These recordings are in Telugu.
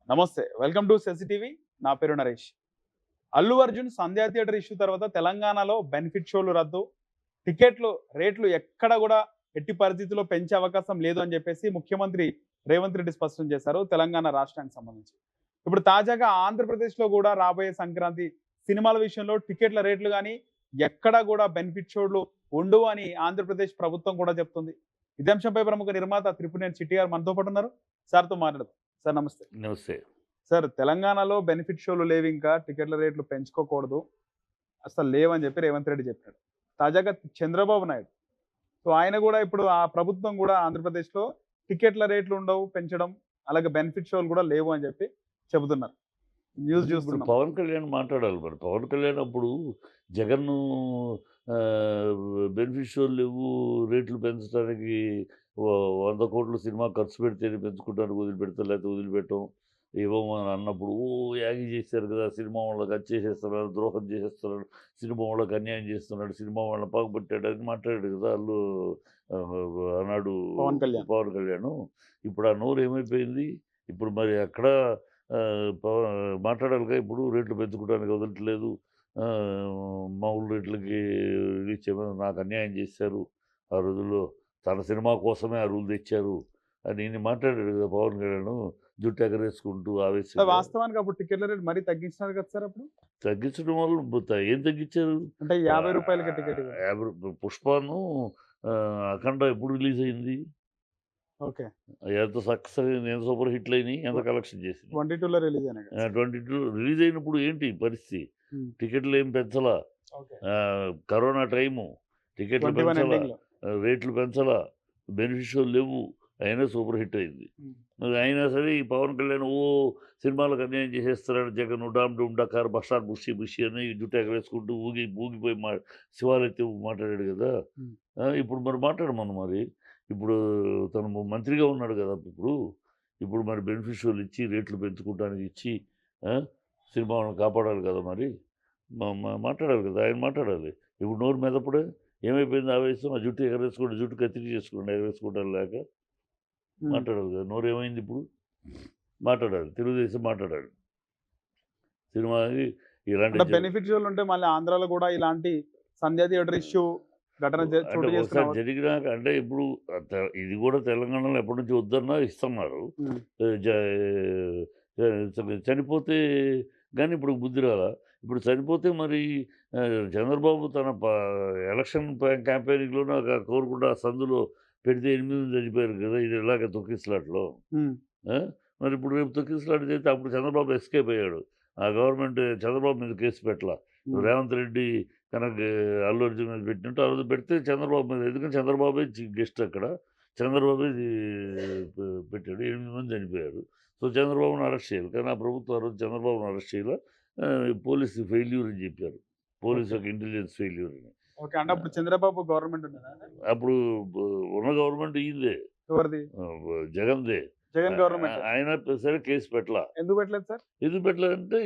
నమస్తే. వెల్కమ్ టు సెసి టీవీ. నా పేరు నరేష్. అల్లు అర్జున్ సంధ్యా థియేటర్ ఇష్యూ తర్వాత తెలంగాణలో బెనిఫిట్ షోలు రద్దు. టికెట్లు రేట్లు ఎక్కడ గూడా ఎట్టి పరిస్థితిలో పెంచే అవకాశం లేదు అని జెప్పేసి ముఖ్యమంత్రి రేవంత్ రెడ్డి స్పష్టం చేశారు తెలంగాణ రాష్ట్రానికి సంబంధించి. ఇప్పుడు తాజాగా ఆంధ్రప్రదేశ్‌లో గూడా రాబోయే సంక్రాంతి సినిమాల విషయంలో టికెట్ల రేట్లు గాని, ఎక్కడా గూడా బెనిఫిట్ షోలు ఉండవు అని ఆంధ్రప్రదేశ్ ప్రభుత్వం కూడా చెప్తుంది. ఇదే అంశంపై ప్రముఖ నిర్మాత త్రిపురనేని చిట్టి గారు మనతో పాటు ఉన్నారు. సార్‌తో మాట్లాడదాం. సార్ నమస్తే. నమస్తే. సార్ తెలంగాణలో బెనిఫిట్ షోలు లేవింకా. టికెట్ల రేట్లు పెంచుకోకూడదు. అసలు లేవని చెప్పి రేవంత్ రెడ్డి చెప్పాడు. తాజాగా చంద్రబాబు నాయుడు. సో ఆయన గూడా ఇప్పుడు ఆ ప్రభుత్వం గూడా ఆంధ్రప్రదేశ్‌లో టికెట్ల రేట్లు ఉండవు పెంచడం. అలాగే బెనిఫిట్ షోలు గూడా లేవు అని చెప్పి చెబుతున్నారు. న్యూస్ ఇప్పుడు చూస్తున్నాం. పవన్ కళ్యాణ్ మాట్లాడాలి మరి. పవన్ కళ్యాణ్ అప్పుడు జగన్ను బెనిఫిట్ షోలు లేవు, రేట్లు పెంచడానికి 100 కోట్లు సినిమా ఖర్చు పెడితేనే పెంచుకుంటానికి వదిలిపెడతా, లేకపోతే వదిలిపెట్టం ఇవ్వమని అన్నప్పుడు యాగి చేశారు కదా. సినిమా వాళ్ళకి అది చేసేస్తున్నాడు, ద్రోహం చేసేస్తున్నాడు, సినిమా వాళ్ళకి అన్యాయం చేస్తున్నాడు, సినిమా వాళ్ళని పగబట్టాడు అని మాట్లాడాడు కదా వాళ్ళు అన్నాడు పవన్ కళ్యాణ్. పవన్ కళ్యాణ్. ఇప్పుడు ఆ నోరు ఏమైపోయింది? ఇప్పుడు మరి అక్కడ మాట్లాడాలిగా. ఇప్పుడు రేట్లు పెంచుకోవడానికి వదలట్లేదు. మామూలు రేట్లకి ఇచ్చేమని నాకు అన్యాయం చేశారు. ఆ రోజుల్లో తన సినిమా కోసమే ఆ రూల్ తెచ్చారు అని ఈయన మాట్లాడాడు కదా పవన్ కళ్యాణ్. జుట్టు ఎగరేసుకుంటూ సార్ ఆవేశంగా. వాస్తవానికి అప్పుడు టికెట్ల రేట్ మరీ తగ్గించినారు కదా సార్ అప్పుడు. తగ్గించడం వల్ల ఏం తగ్గించారు? అంటే రూ. 50కి టికెట్ ఇవ్వడం. 50 పుష్పను అఖండ ఎప్పుడు రిలీజ్ అయింది? ఓకే. ఎంత సక్సెస్ అయింది, ఎంత సూపర్ హిట్లు అయినాయి, ఎంత కలెక్షన్ చేసింది? 22లో రిలీజ్ అయినాయి కదా సార్. 22 రిలీజ్ అయినప్పుడు ఏంటి పరిస్థితి? హ్మ్. టికెట్లు ఏం పెంచలా. ఓకే. Corona time. టికెట్లు 21 పెంచలా, ఎండింగ్‌లో. రేట్లు పెంచలా, బెనిఫిషియల్ లేవు. అయినా సూపర్ హిట్ అయింది. హ్మ్. మరి అయినా సరే ఈ పవన్ కళ్యాణ్ సినిమాలకు అన్యాయం చేసేస్తున్నాడు జగన్, డామ్ డూమ్ డకార్ బషార్ బుషి బుషి అని జుట్టు ఎగరేసుకుంటూ ఊగిపోయి శివాలెత్తి మాట్లాడాడు కదా. హ్మ్. ఇప్పుడు మరి మాట్లాడమను మరి. ఇప్పుడు తను మంత్రిగా ఉన్నాడు కదా ఇప్పుడు మరి బెనిఫిషియల్ ఇచ్చి రేట్లు పెంచుకోవడానికి ఇచ్చి ఆ, సినిమా వాళ్ళని కాపాడాలి కదా మరి. మాట్లాడాలి కదా, ఆయన మాట్లాడాలి. ఇప్పుడు నోరు మెదప్పుడే ఏమైపోయింది ఆవేశం? ఆ జుట్టు ఎగరేసుకోండి, జుట్టు కత్తిరి చేసుకోండి, ఎగరేసుకోవడం లేక హ్మ్. మాట్లాడాలి కదా. నోరు ఏమైంది ఇప్పుడు? మాట్లాడాలి, తెలుగుదేశం మాట్లాడాలి. సినిమాకి ఇలాంటి అంటే బెనిఫిట్ షోలు ఉంటే మళ్ళీ ఆంధ్రాలో గూడా ఇలాంటి సంధ్యా థియేటర్ ఇష్యూ ఘటన అంటే చోటు చేసుకునే ఒకసారి జరిగినాక అంటే ఇప్పుడు ఇది కూడా తెలంగాణలో ఎప్పటి నుంచి వద్దన్నా ఇస్తున్నారు. హ్మ్. జ చనిపోతే కానీ ఇప్పుడు బుద్ధి రాలా. ఇప్పుడు చనిపోతే మరి చంద్రబాబు తన ఎలక్షన్ క్యాంపెయినింగ్‌లోనే కోరుకుంట ఆ సందులో పెడితే 8 మంది చనిపోయారు కదా. ఇది ఇలాగ తొక్కిసలాటలో. హ్మ్. ఆ! మరి ఇప్పుడు రేపు తొక్కిసలాట చేస్తే అప్పుడు చంద్రబాబు ఎస్కేప్ అయ్యాడు. ఆ గవర్నమెంట్ చంద్రబాబు మీద కేసు పెట్టలా. హ్మ్. రేవంత్ రెడ్డి కనుక అల్లు అర్జున్ మీద పెట్టినట్టు ఆ రోజు పెడితే చంద్రబాబు మీద, ఎందుకంటే చంద్రబాబే గెస్ట్ అక్కడ. చంద్రబాబే పెట్టాడు. 8 మంది చనిపోయారు. సో, చంద్రబాబుని అరెస్ట్ చేయాలి. కానీ ఆ ప్రభుత్వం ఆ రోజు చంద్రబాబుని అరెస్ట్ చేయలా. పోలీస్ ఫెయిల్యూర్ అని చెప్పారు. Police okay. యొక్క ఇంటెలిజెన్స్ ఫెయిల్యూర్ అని. ఓకే. అంటే అప్పుడు ఆహ్, చంద్రబాబు గవర్నమెంట్ ఉన్నదా? అప్పుడు ఉన్న గవర్నమెంట్ ఈయనదే. ఎవరిది? జగన్‌దే. జగన్ గవర్నమెంట్. అయినా సరే కేసు పెట్టలా. ఎందుకు పెట్టలేదు సార్? ఎందుకు పెట్టలేదంటే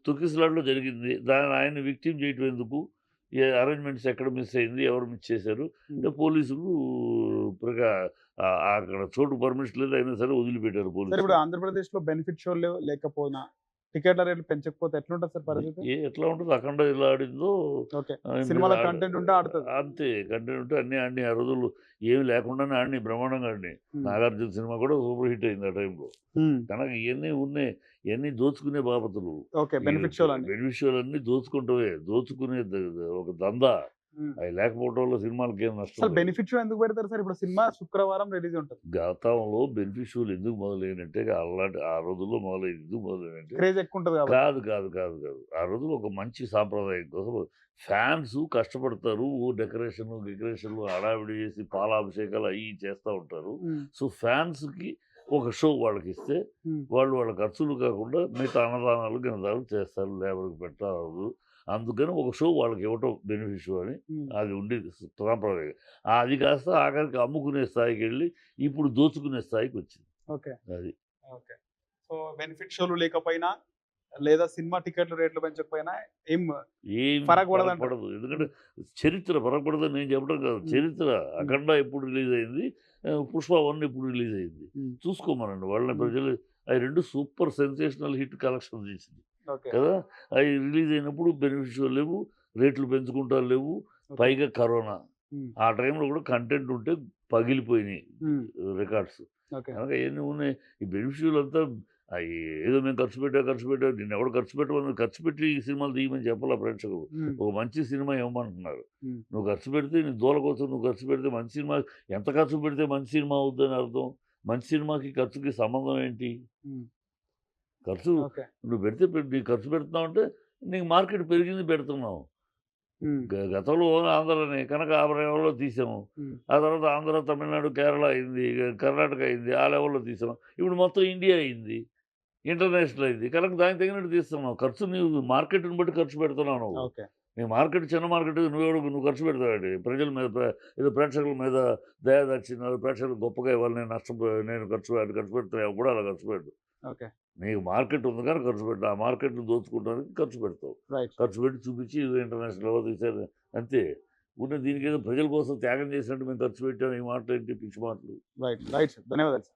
తొక్కిసలాటలో జరిగింది. ఆయన్ని విక్టిమ్ చేయటం ఎందుకు? అరేంజ్‌మెంట్స్ ఎక్కడ మిస్ అయింది? ఎవరు మిస్ చేశారు? హ్మ్. అంటే పోలీసులు ప్రగా అక్కడ చోటు పర్మిషన్ లేదు. అయినా సరే వదిలిపెట్టారు సార్ ఇప్పుడు పోలీసులు. ఆంధ్రప్రదేశ్‌లో బెనిఫిట్ షోలు లేకపోయినా టికెట్ల రేట్లు పెంచకపోతే ఎట్లుంటది సార్ పరిస్థితి? ఎట్లా ఉంటది? అఖండ ఎలా ఆడిందో ఓకే. మీరు సినిమాలో కంటెంట్ ఉంటే ఆడుతది. అంతే. కంటెంట్ ఉంటే అన్నీ ఆడినయి. ఆ రోజుల్లో ఏమి లేకుండానే ఆడినయి. బ్రహ్మాండంగా ఆడినయి. హ్మ్. 'నాగార్జున' సినిమా కూడా సూపర్ హిట్ అయింది ఆ టైంలో. హ్మ్. కనుక ఇయన్నీ ఉన్నాయి. ఇయన్నీ దోచుకునే బాపతులు. ఓకే. ఈ బెనిఫిట్ షోలన్నీ. బెనిఫిషియలన్నీ దోచుకుంటవే. దోచుకునే ఒక దందా. హ్మ్. అయి లేకపోవటం వల్ల సినిమాలకేం నష్టం అసలు లేదు. బెనిఫిట్ షో ఎందుకు పెడతారు సార్? ఇప్పుడు సినిమా శుక్రవారం రిలీజ్ ఉంటది. గతంలో బెనిఫిషియల్ ఎందుకు మొదలైనంటే అలాంటి ఆ రోజుల్లో మొదలైంది. ఎందుకు మొదలైనంటే క్రేజ్ ఎక్కువుంటది కాబట్టి. కాదు. ఆ రోజుల్లో ఒక మంచి సాంప్రదాయం కోసం ఫ్యాన్స్ కష్టపడతారు. డెకరేషన్‌లు హడావిడి చేసి పాలాభిషేకాలు అయ్యి చేస్తా ఉంటారు. హ్మ్. సో, ఫ్యాన్స్‌కి ఒక షో వాళ్ళకిస్తే హ్మ్. వాళ్ళ ఖర్చులు కాకుండా మిగతా అన్నదానాలు, గిన్నదానాలు చేస్తారు. లేబర్‌కి పెట్టారు. అందుకని ఒక షో వాళ్ళకివ్వటం బెనిఫిట్ షో అని హ్మ్. అది ఉండేది సాంప్రదాయం. అది కాస్త ఆఖరికి అమ్ముకునే స్థాయికెళ్ళి ఇప్పుడు దోచుకునే స్థాయికొచ్చింది. ఓకే. అది. ఓకే. సో, బెనిఫిట్ షోలు లేకపోయినా లేదా సినిమా టికెట్ల రేట్లు పెంచకపోయినా ఏం ఏం ఫరక్ ఫరక్ పడదంటారు. పడదు. ఎందుకంటే హ్మ్. చరిత్ర ఫరక్ పడదని నేను చెప్పడం కాదు. హ్మ్. చరిత్ర హ్మ్. 'అఖండ' ఎప్పుడు రిలీజ్ అయింది? పుష్ప 1 ఇప్పుడు రిలీజ్ అయింది. ఉమ్, చూసుకోమనండి వాళ్ళని ఉమ్, ప్రజలు. అవి 2 సూపర్ సెన్సేషనల్ హిట్ కలెక్షన్ చేసింది ఓకే. కదా! అవి రిలీజ్ అయినప్పుడు బెనిఫిషియల్ లేవు, రేట్లు పెంచుకుంటా లేవు, ఓకే. పైగా కరోనా. ఉమ్, ఆ టైంలో కూడా కంటెంట్ ఉంటే పగిలిపోయినాయి ఉమ్, రికార్డ్స్. ఓకే. కనుక ఇయన్నీ ఉన్నాయి. ఈ బెనిఫిషియల్ అంతా ఏదో మేము ఖర్చు పెట్టాం నిన్నెవడు ఖర్చు పెట్టమని ఖర్చు పెట్టి ఈ సినిమాలు తీయమని చెప్పాలా ప్రేక్షకులు. ఉమ్, ఒక మంచి సినిమా ఇవ్వమంటున్నారు. ఉమ్, నువ్వు ఖర్చు పెడితే నీ దూల కోసం నువ్వు ఖర్చు పెడితే మంచి సినిమా ఎంత ఖర్చు పెడితే మంచి సినిమా అవుద్దని అర్థం. మంచి సినిమాకి ఖర్చుకి సంబంధం ఏంటి? ఉమ్, ఖర్చు ఓకే. నువ్వు పెడితే నీకు ఖర్చు పెడుతున్నావు అంటే నీకు మార్కెట్ పెరిగింది పెడుతున్నావు. ఉమ్, గతంలో ఆంధ్రని కనకాభరణంలో తీసాము. ఉమ్, ఆ తర్వాత ఆంధ్ర, తమిళనాడు, కేరళ అయింది, కర్ణాటక అయింది. ఆ లెవెల్‌లో తీసాం. ఇప్పుడు మొత్తం ఇండియా అయింది. ఇంటర్నేషనల్ అయింది. కనుక దానికి తగినట్టు తీస్తున్నావు. ఖర్చు నీవు మార్కెట్‌ని బట్టి ఖర్చు పెడుతున్నావు నువ్వు. ఓకే. నీ మార్కెట్ చిన్న మార్కెట్ నువ్వు ఖర్చు పెడతావేంటి? ప్రజల మీద ఏదో ప్రేక్షకుల మీద దయ దాక్షిణ్యాలు ప్రేక్షకులు గొప్పగా ఇవ్వాలి నేను ఖర్చు పెడతాను. ఎవడు కూడా అలా ఖర్చు పెట్టడు. ఓకే. నీకు మార్కెట్ ఉంది కానీ ఖర్చు పెట్టు. ఆ మార్కెట్‌ని దోచుకోవడానికి ఖర్చు పెడతావు. రైట్. ఖర్చు పెట్టి చూపించి ఇది ఇంటర్నేషనల్ లెవెల్ తీశారు అంతే. దీనికేదో ప్రజల కోసం త్యాగం చేసినట్టు మేము ఖర్చు పెట్టాం. ఈ మాటలేంటి పిచ్చి మాటలు. రైట్. Right sir. ధన్యవాదాలు సార్.